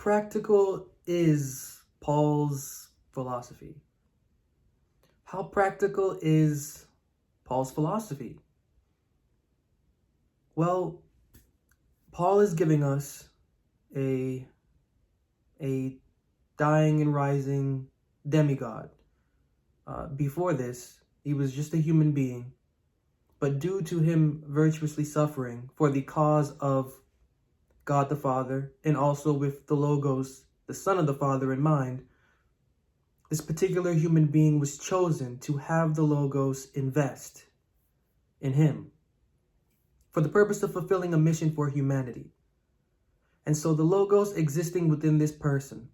practical is Paul's philosophy? How practical is Paul's philosophy? Well, Paul is giving us a dying and rising demigod. Before this, he was just a human being, but due to him virtuously suffering for the cause of God the Father, and also with the Logos, the Son of the Father, in mind, this particular human being was chosen to have the Logos invest in him for the purpose of fulfilling a mission for humanity. And so the Logos existing within this person,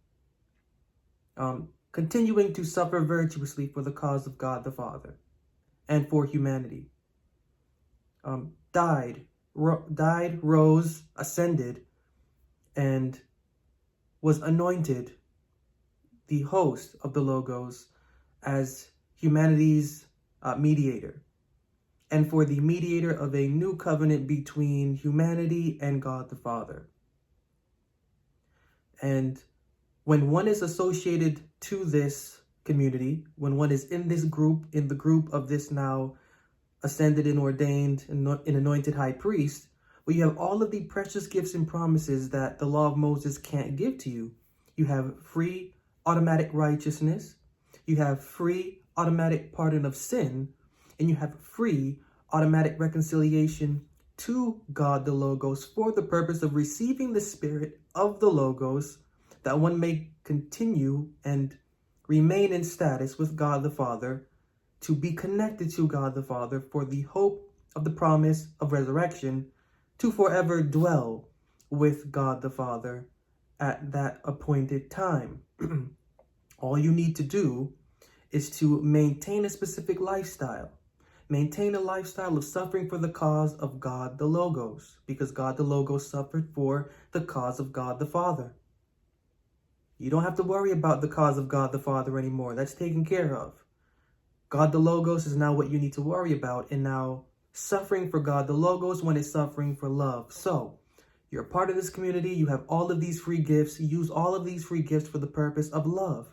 continuing to suffer virtuously for the cause of God the Father and for humanity, died, rose, ascended, and was anointed the host of the Logos as humanity's mediator, and for the mediator of a new covenant between humanity and God the Father. And when one is associated to this community, when one is in this group, in the group of this now ascended and ordained and anointed high priest, well, you have all of the precious gifts and promises that the law of Moses can't give to you. You have free automatic righteousness, you have free automatic pardon of sin, and you have free automatic reconciliation to God the Logos for the purpose of receiving the spirit of the Logos, that one may continue and remain in status with God the Father, to be connected to God the Father for the hope of the promise of resurrection, to forever dwell with God the Father at that appointed time. All you need to do is to maintain a specific lifestyle. Maintain a lifestyle of suffering for the cause of God the Logos, because God the Logos suffered for the cause of God the Father. You don't have to worry about the cause of God the Father anymore. That's taken care of. God the Logos is now what you need to worry about, and now suffering for God the Logos when it's suffering for love. So, you're a part of this community. You have all of these free gifts. Use all of these free gifts for the purpose of love,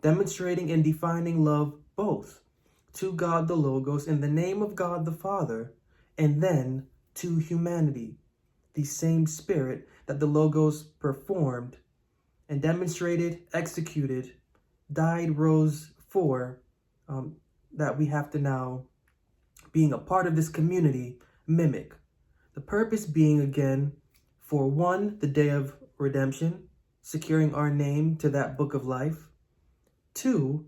demonstrating and defining love both to God the Logos in the name of God the Father, and then to humanity, the same spirit that the Logos performed and demonstrated, executed, died, rose for, that we have to now, being a part of this community, mimic. The purpose being, again, for one, the day of redemption, securing our name to that book of life. Two,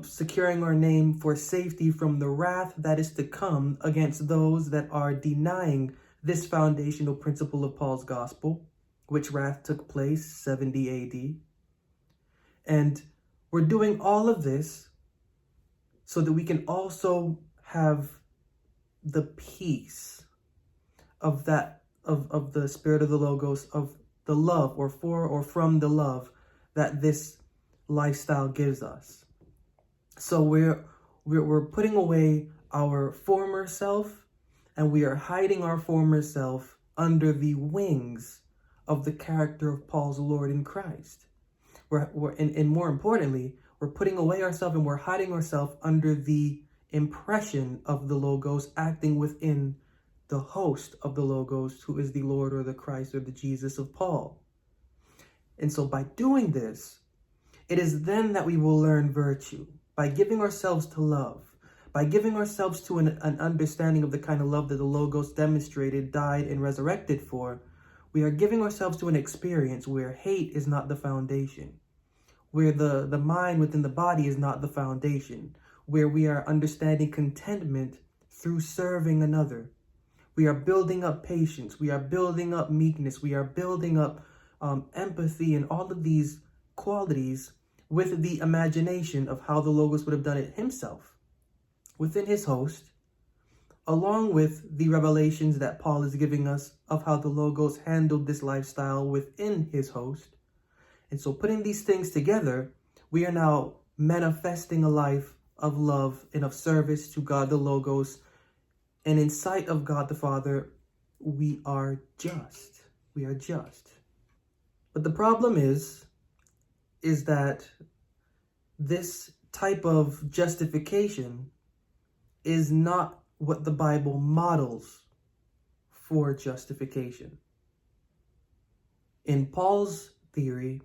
securing our name for safety from the wrath that is to come against those that are denying this foundational principle of Paul's gospel, which wrath took place 70 AD. And we're doing all of this so that we can also have the peace of that, of the spirit of the Logos, of the love, or for or from the love that this lifestyle gives us. So we're putting away our former self, and we are hiding our former self under the wings of the character of Paul's Lord in Christ. And more importantly, we're putting away ourselves and we're hiding ourselves under the impression of the Logos acting within the host of the Logos, who is the Lord or the Christ or the Jesus of Paul. And so by doing this, it is then that we will learn virtue, by giving ourselves to love, by giving ourselves to an understanding of the kind of love that the Logos demonstrated, died, and resurrected for. We are giving ourselves to an experience where hate is not the foundation, where the mind within the body is not the foundation, where we are understanding contentment through serving another. We are building up patience. We are building up meekness. We are building up empathy and all of these qualities with the imagination of how the Logos would have done it himself within his host, along with the revelations that Paul is giving us of how the Logos handled this lifestyle within his host. And so putting these things together, we are now manifesting a life of love and of service to God the Logos. And in sight of God the Father, we are just. We are just. But the problem is that this type of justification is not what the Bible models for justification. In Paul's theory,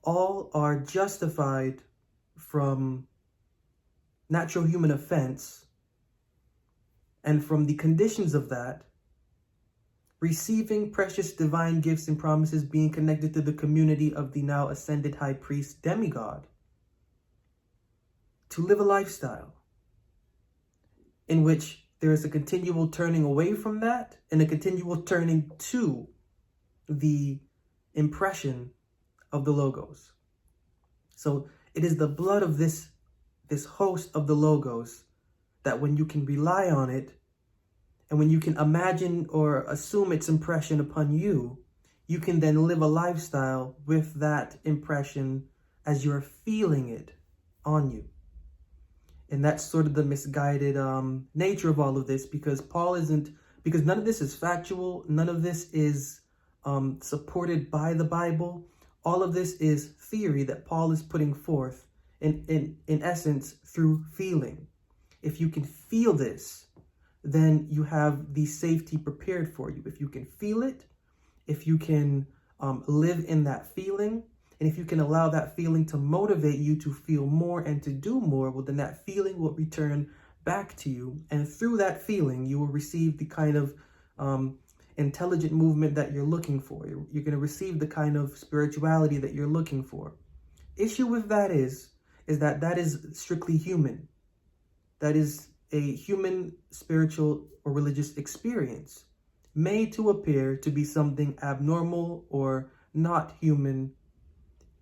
all are justified from natural human offense and from the conditions of that, receiving precious divine gifts and promises, being connected to the community of the now ascended high priest demigod, to live a lifestyle in which there is a continual turning away from that and a continual turning to the impression of the Logos. So it is the blood of this host of the Logos that when you can rely on it and when you can imagine or assume its impression upon you, you can then live a lifestyle with that impression as you're feeling it on you. And that's sort of the misguided nature of all of this, because because none of this is factual, none of this is supported by the Bible. All of this is theory that Paul is putting forth in essence through feeling. If you can feel this, then you have the safety prepared for you. If you can feel it, if you can live in that feeling, and if you can allow that feeling to motivate you to feel more and to do more, well, then that feeling will return back to you. And through that feeling, you will receive the kind of intelligent movement that you're looking for. You're going to receive the kind of spirituality that you're looking for. Issue with that is that is strictly human. That is a human spiritual or religious experience made to appear to be something abnormal or not human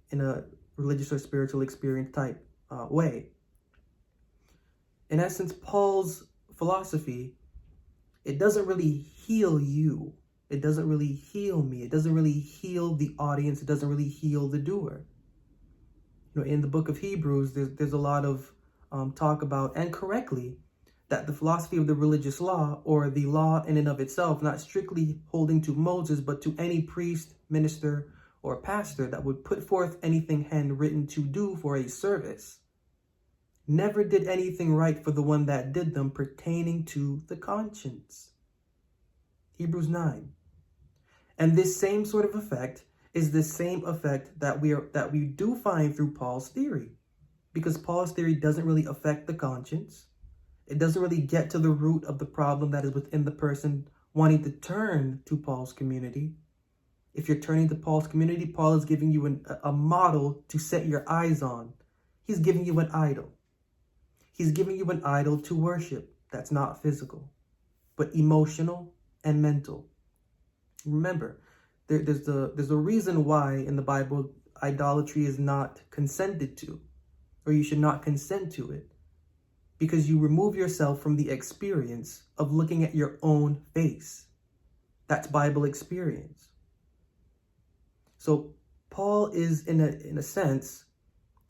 in a religious or spiritual experience type way. In essence, Paul's philosophy, it doesn't really heal you. It doesn't really heal me. It doesn't really heal the audience. It doesn't really heal the doer. You know, in the book of Hebrews, there's a lot of talk about, and correctly, that the philosophy of the religious law, or the law in and of itself, not strictly holding to Moses, but to any priest, minister, or pastor that would put forth anything handwritten to do for a service, never did anything right for the one that did them pertaining to the conscience. Hebrews 9. And this same sort of effect is the same effect that we do find through Paul's theory, because Paul's theory doesn't really affect the conscience. It doesn't really get to the root of the problem that is within the person wanting to turn to Paul's community. If you're turning to Paul's community, Paul is giving you a model to set your eyes on. He's giving you an idol. He's giving you an idol to worship that's not physical, but emotional and mental. Remember, there's a reason why in the Bible idolatry is not consented to, or you should not consent to it, because you remove yourself from the experience of looking at your own face. That's Bible experience. So Paul is, in a sense,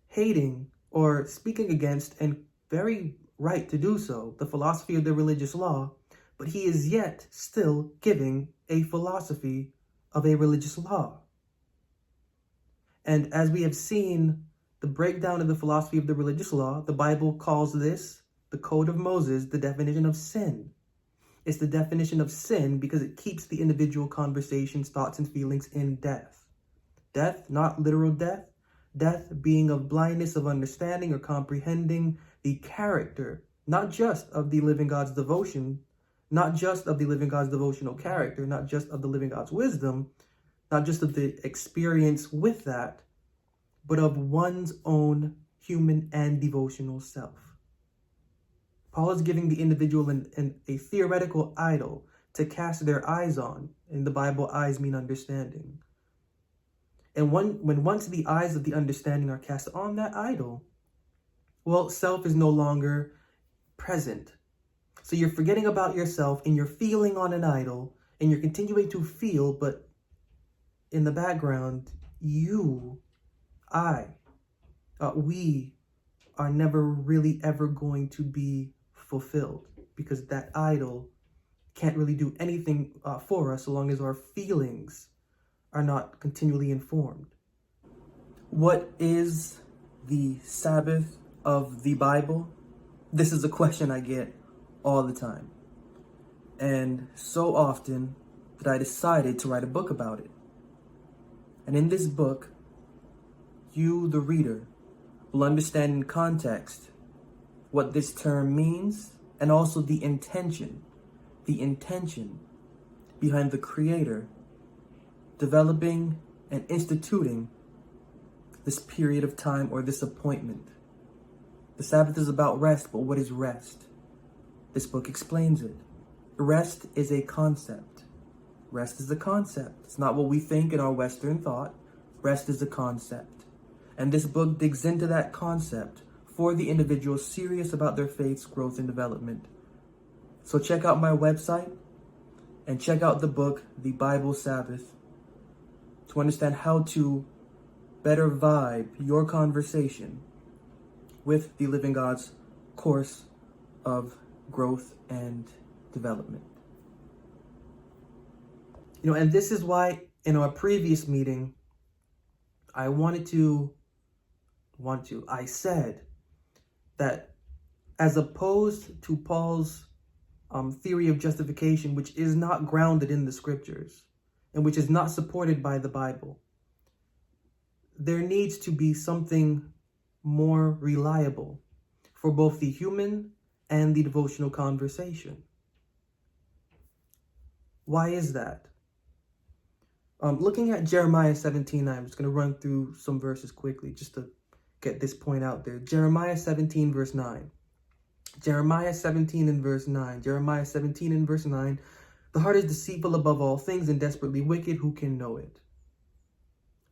hating or speaking against, and very right to do so, the philosophy of the religious law, but he is yet still giving a philosophy of a religious law. And as we have seen the breakdown of the philosophy of the religious law, the Bible calls this, the Code of Moses, the definition of sin. It's the definition of sin because it keeps the individual conversations, thoughts, and feelings in death. Death, not literal death. Death being of blindness of understanding or comprehending the character, not just of the living God's devotion, not just of the living God's devotional character, not just of the living God's wisdom, not just of the experience with that, but of one's own human and devotional self. Paul is giving the individual a theoretical idol to cast their eyes on. In the Bible, eyes mean understanding. And when once the eyes of the understanding are cast on that idol, well, self is no longer present. So you're forgetting about yourself and you're feeling on an idol, and you're continuing to feel, but in the background, we are never really ever going to be fulfilled, because that idol can't really do anything for us so long as our feelings are not continually informed. What is the Sabbath of the Bible? This is a question I get all the time. And so often that I decided to write a book about it. And in this book, you, the reader, will understand in context what this term means and also the intention behind the Creator developing and instituting this period of time or this appointment. The Sabbath is about rest, but what is rest? This book explains it. Rest is a concept. Rest is a concept. It's not what we think in our Western thought. Rest is a concept. And this book digs into that concept for the individual serious about their faith's growth and development. So check out my website and check out the book, The Bible Sabbath, to understand how to better vibe your conversation with the living God's course of growth and development. And this is why in our previous meeting, I said that as opposed to Paul's theory of justification, which is not grounded in the scriptures and which is not supported by the Bible, there needs to be something more reliable for both the human and the devotional conversation. Why is that? Looking at Jeremiah 17:9, I'm just going to run through some verses quickly just to get this point out there. Jeremiah 17 verse 9. Jeremiah 17 and verse 9. Jeremiah 17 and verse 9. The heart is deceitful above all things and desperately wicked. Who can know it?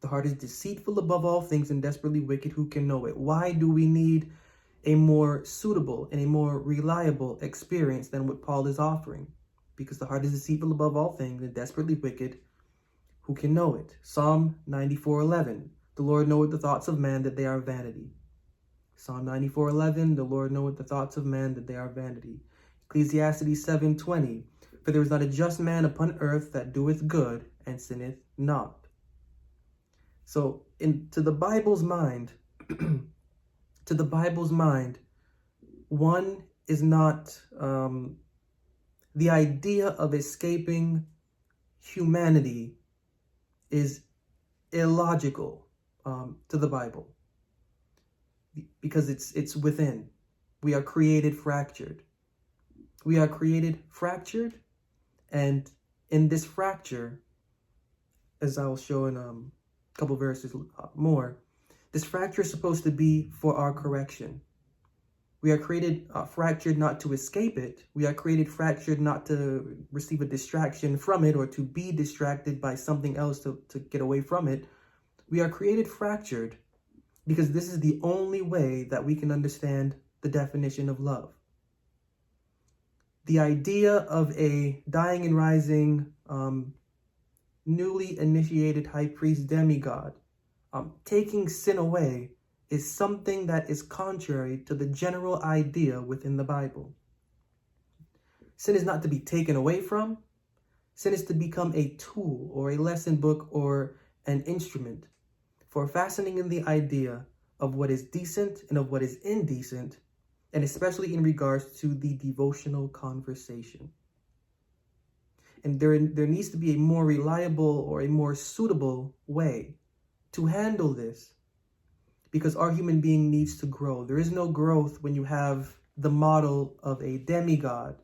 The heart is deceitful above all things and desperately wicked. Who can know it? Why do we need a more suitable and a more reliable experience than what Paul is offering? Because the heart is deceitful above all things and desperately wicked. Who can know it? Psalm 94:11. The Lord knoweth the thoughts of man, that they are vanity. Psalm 94:11. The Lord knoweth the thoughts of man, that they are vanity. Ecclesiastes 7:20. For there is not a just man upon earth that doeth good and sinneth not. So, to the Bible's mind, one is not the idea of escaping humanity is illogical to the Bible, because it's within. We are created fractured. We are created fractured, and in this fracture, as I will show in a couple verses more, this fracture is supposed to be for our correction. We are created fractured not to escape it. We are created fractured not to receive a distraction from it or to be distracted by something else to get away from it. We are created fractured because this is the only way that we can understand the definition of love. The idea of a dying and rising, newly initiated high priest demigod taking sin away is something that is contrary to the general idea within the Bible. Sin is not to be taken away from. Sin is to become a tool or a lesson book or an instrument for fastening in the idea of what is decent and of what is indecent, and especially in regards to the devotional conversation. And there needs to be a more reliable or a more suitable way to handle this, because our human being needs to grow. There is no growth when you have the model of a demigod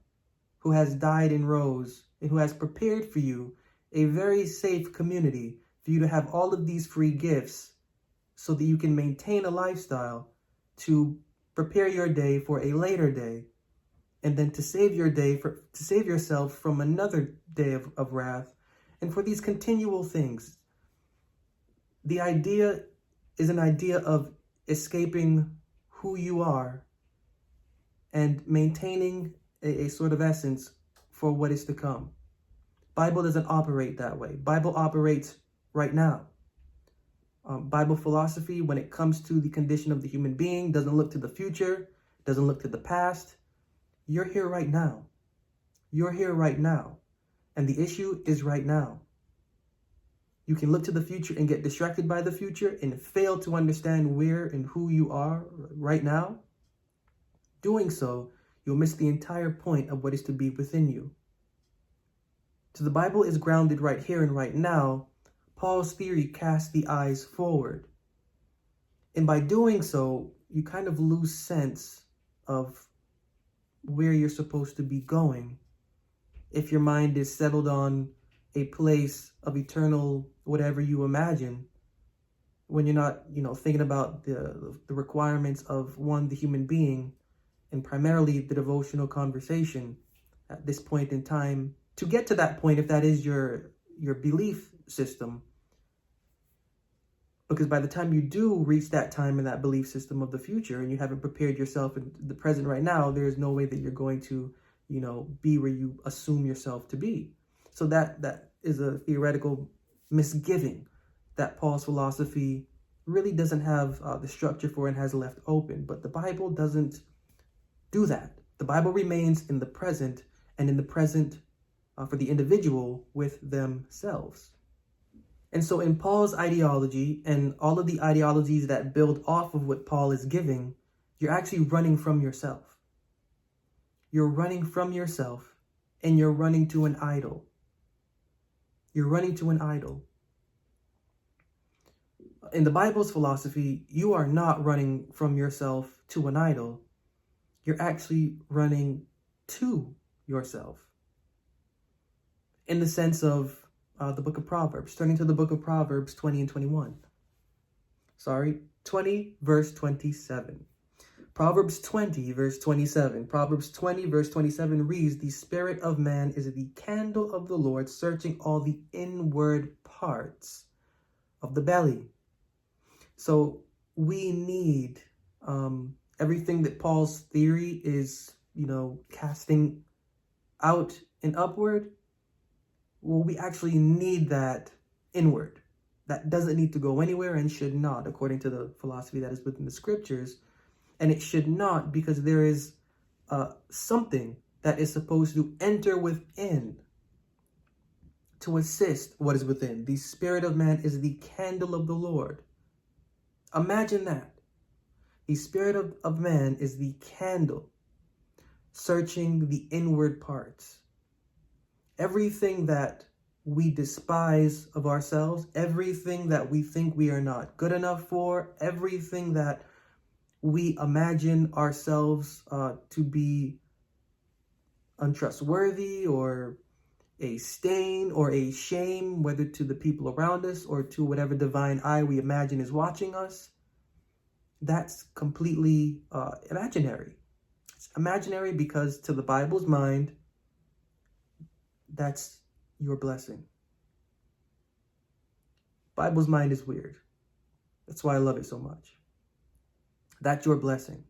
who has died and rose and who has prepared for you a very safe community for you to have all of these free gifts so that you can maintain a lifestyle to prepare your day for a later day, and then to save your day, to save yourself from another day of wrath, and for these continual things. The idea is an idea of escaping who you are and maintaining a sort of essence for what is to come. Bible doesn't operate that way. Bible operates right now. Bible philosophy, when it comes to the condition of the human being, doesn't look to the future, doesn't look to the past. You're here right now. You're here right now. And the issue is right now. You can look to the future and get distracted by the future and fail to understand where and who you are right now. Doing so, you'll miss the entire point of what is to be within you. So the Bible is grounded right here and right now. Paul's theory casts the eyes forward. And by doing so, you kind of lose sense of where you're supposed to be going if your mind is settled on a place of eternal whatever you imagine, when you're not, thinking about the requirements of the human being, and primarily the devotional conversation at this point in time. To get to that point, if that is your belief system, because by the time you do reach that time in that belief system of the future and you haven't prepared yourself in the present right now, there is no way that you're going to, be where you assume yourself to be. So that is a theoretical misgiving that Paul's philosophy really doesn't have the structure for and has left open. But the Bible doesn't do that. The Bible remains in the present, and in the present for the individual with themselves. And so in Paul's ideology and all of the ideologies that build off of what Paul is giving, you're actually running from yourself. You're running from yourself, and you're running to an idol. You're running to an idol. In the Bible's philosophy, you are not running from yourself to an idol. You're actually running to yourself. In the sense of the book of Proverbs, turning to the book of Proverbs 20 and 21. 20 verse 27. Proverbs 20 verse 27. Proverbs 20 verse 27 reads, "The spirit of man is the candle of the Lord, searching all the inward parts of the belly." So we need everything that Paul's theory is, casting out and upward. Well, we actually need that inward. That doesn't need to go anywhere and should not, according to the philosophy that is within the scriptures. And it should not, because there is something that is supposed to enter within to assist what is within. The spirit of man is the candle of the Lord. Imagine that. The spirit of man is the candle, searching the inward parts. Everything that we despise of ourselves, everything that we think we are not good enough for, everything that we imagine ourselves to be untrustworthy or a stain or a shame, whether to the people around us or to whatever divine eye we imagine is watching us, that's completely imaginary. It's imaginary because to the Bible's mind, that's your blessing. Bible's mind is weird. That's why I love it so much. That's your blessing.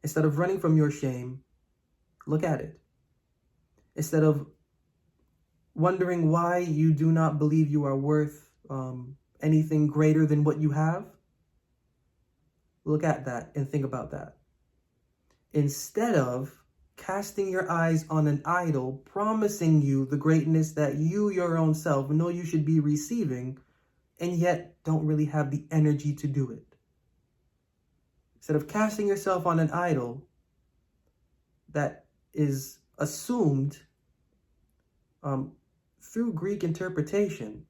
Instead of running from your shame, look at it. Instead of wondering why you do not believe you are worth anything greater than what you have, look at that and think about that. Instead of casting your eyes on an idol, promising you the greatness that you, your own self, know you should be receiving, and yet don't really have the energy to do it. Instead of casting yourself on an idol that is assumed through Greek interpretation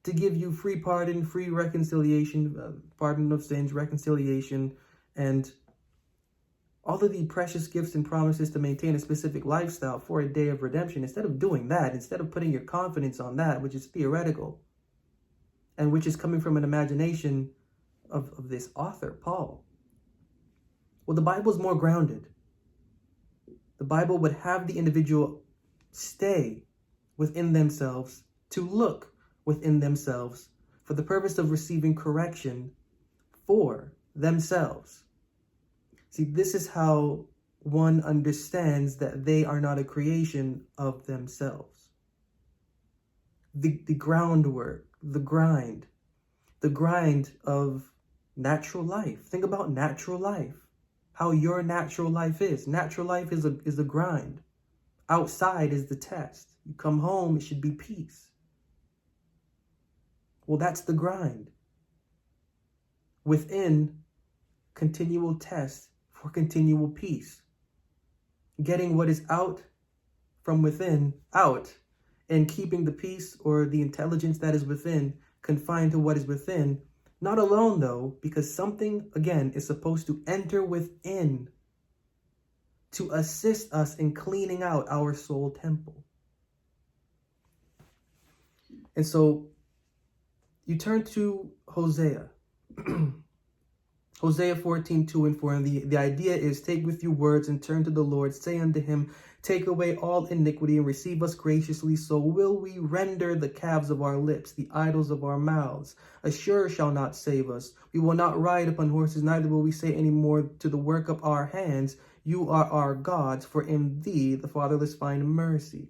to give you free pardon, free reconciliation, pardon of sins, reconciliation, and all of the precious gifts and promises to maintain a specific lifestyle for a day of redemption. Instead of doing that, instead of putting your confidence on that, which is theoretical, and which is coming from an imagination of this author, Paul. Well, the Bible is more grounded. The Bible would have the individual stay within themselves, to look within themselves for the purpose of receiving correction for themselves. See, this is how one understands that they are not a creation of themselves. The groundwork, the grind of natural life. Think about natural life, how your natural life is. Natural life is a grind. Outside is the test. You come home, it should be peace. Well, that's the grind. Within, continual test for continual peace. Getting what is out from within out, and keeping the peace or the intelligence that is within confined to what is within. Not alone though, because something, again, is supposed to enter within to assist us in cleaning out our soul temple. And so you turn to Hosea. Hosea 14:2-4, and the idea is, take with you words and turn to the Lord. Say unto him, take away all iniquity and receive us graciously. So will we render the calves of our lips, the idols of our mouths. Assure shall not save us. We will not ride upon horses, neither will we say any more to the work of our hands, you are our gods, for in thee the fatherless find mercy.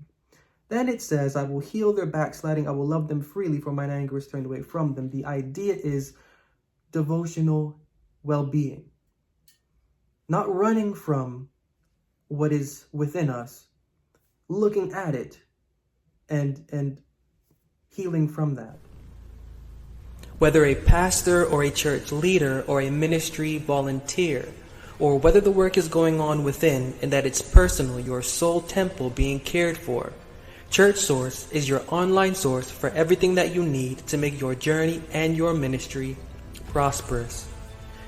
Then it says, I will heal their backsliding, I will love them freely, for mine anger is turned away from them. The idea is devotional well-being. Not running from what is within us, looking at it and healing from that. Whether a pastor or a church leader or a ministry volunteer, or whether the work is going on within and that it's personal, your soul temple being cared for, Church Source is your online source for everything that you need to make your journey and your ministry prosperous.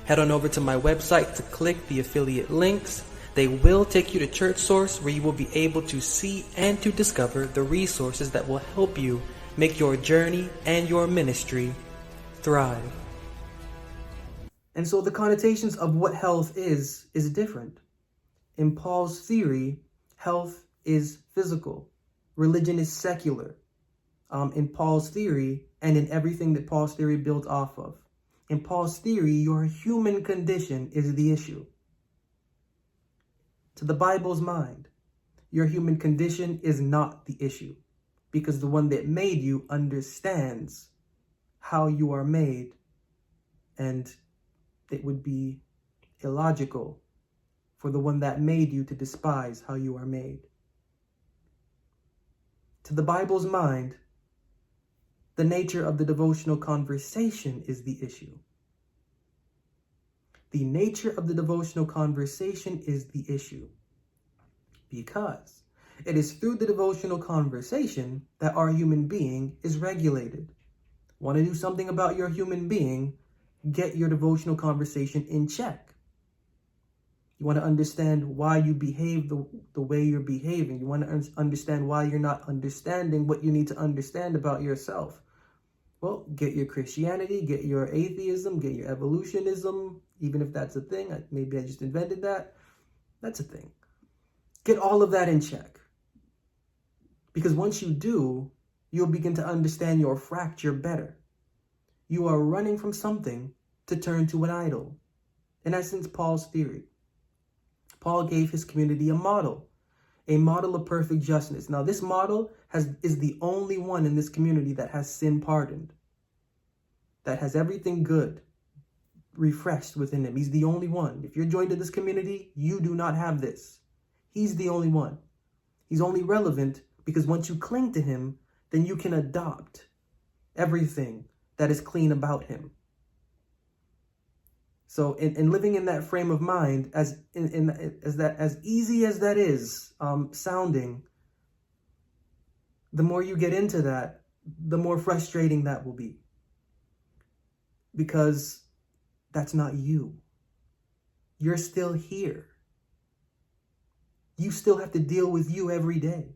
Head on over to my website to click the affiliate links. They will take you to Church Source, where you will be able to see and to discover the resources that will help you make your journey and your ministry thrive. And so the connotations of what health is different. In Paul's theory, health is physical. Religion is secular. In Paul's theory, and in everything that Paul's theory built off of. In Paul's theory, your human condition is the issue. To the Bible's mind, your human condition is not the issue, because the one that made you understands how you are made, and it would be illogical for the one that made you to despise how you are made. To the Bible's mind, the nature of the devotional conversation is the issue. The nature of the devotional conversation is the issue, because it is through the devotional conversation that our human being is regulated. Want to do something about your human being? Get your devotional conversation in check. You want to understand why you behave the way you're behaving. You want to understand why you're not understanding what you need to understand about yourself. Well, get your Christianity, get your atheism, get your evolutionism, even if that's a thing. Maybe I just invented that. That's a thing. Get all of that in check. Because once you do, you'll begin to understand your fracture better. You are running from something to turn to an idol. In essence, Paul's theory. Paul gave his community a model of perfect justice. Now, this model is the only one in this community that has sin pardoned, that has everything good refreshed within him. He's the only one. If you're joined to this community, you do not have this. He's the only one. He's only relevant because once you cling to him, then you can adopt everything that is clean about him. So in living in that frame of mind, as easy as that is sounding, the more you get into that, the more frustrating that will be. Because that's not you. You're still here. You still have to deal with you every day.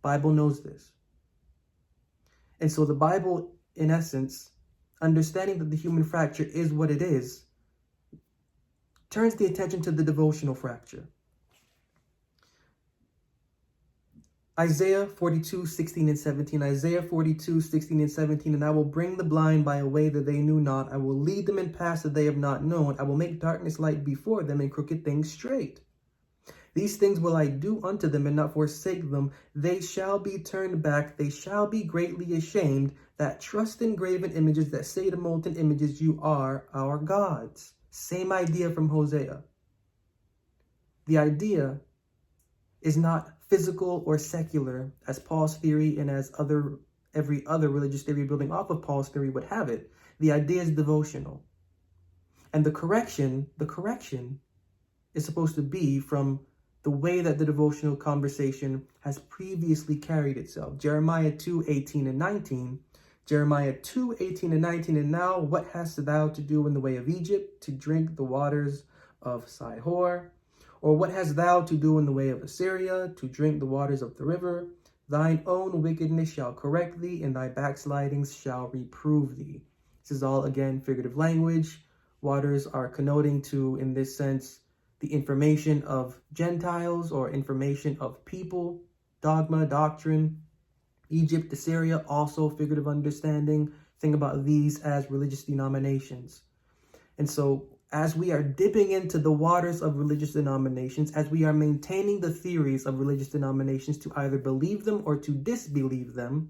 Bible knows this. And so the Bible, in essence, understanding that the human fracture is what it is, turns the attention to the devotional fracture. Isaiah 42:16-17. Isaiah 42:16-17. And I will bring the blind by a way that they knew not. I will lead them in paths that they have not known. I will make darkness light before them and crooked things straight. These things will I do unto them and not forsake them. They shall be turned back. They shall be greatly ashamed that trust in graven images, that say to molten images, you are our gods. Same idea from Hosea. The idea is not physical or secular as Paul's theory and as other every other religious theory building off of Paul's theory would have it. The idea is devotional. And the correction is supposed to be from the way that the devotional conversation has previously carried itself. Jeremiah 2:18 and 19. Jeremiah 2:18 and 19. And now what hast thou to do in the way of Egypt, to drink the waters of Sihor? Or what hast thou to do in the way of Assyria, to drink the waters of the river? Thine own wickedness shall correct thee, and thy backslidings shall reprove thee. This is all, again, figurative language. Waters are connoting to, in this sense, the information of Gentiles or information of people, dogma, doctrine. Egypt, Assyria, also figurative understanding. Think about these as religious denominations. And so as we are dipping into the waters of religious denominations, as we are maintaining the theories of religious denominations to either believe them or to disbelieve them,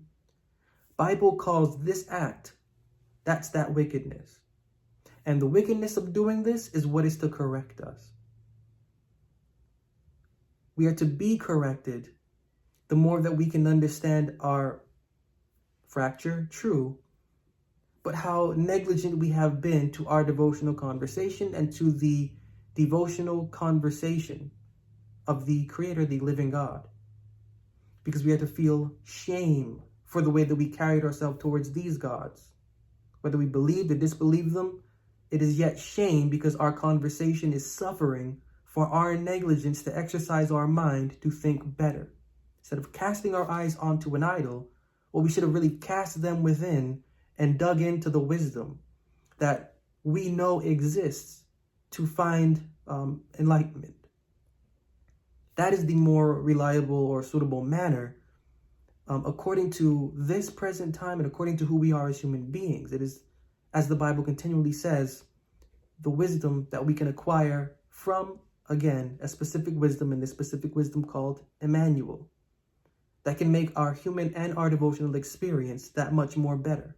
Bible calls this act, that's that wickedness. And the wickedness of doing this is what is to correct us. We are to be corrected the more that we can understand our fracture, true, but how negligent we have been to our devotional conversation and to the devotional conversation of the Creator, the living God. Because we have to feel shame for the way that we carried ourselves towards these gods. Whether we believed or disbelieved them, it is yet shame because our conversation is suffering for our negligence to exercise our mind to think better. Instead of casting our eyes onto an idol, well, we should have really cast them within and dug into the wisdom that we know exists to find enlightenment. That is the more reliable or suitable manner according to this present time and according to who we are as human beings. It is, as the Bible continually says, the wisdom that we can acquire from, again, a specific wisdom, and this specific wisdom called Emmanuel, that can make our human and our devotional experience that much more better.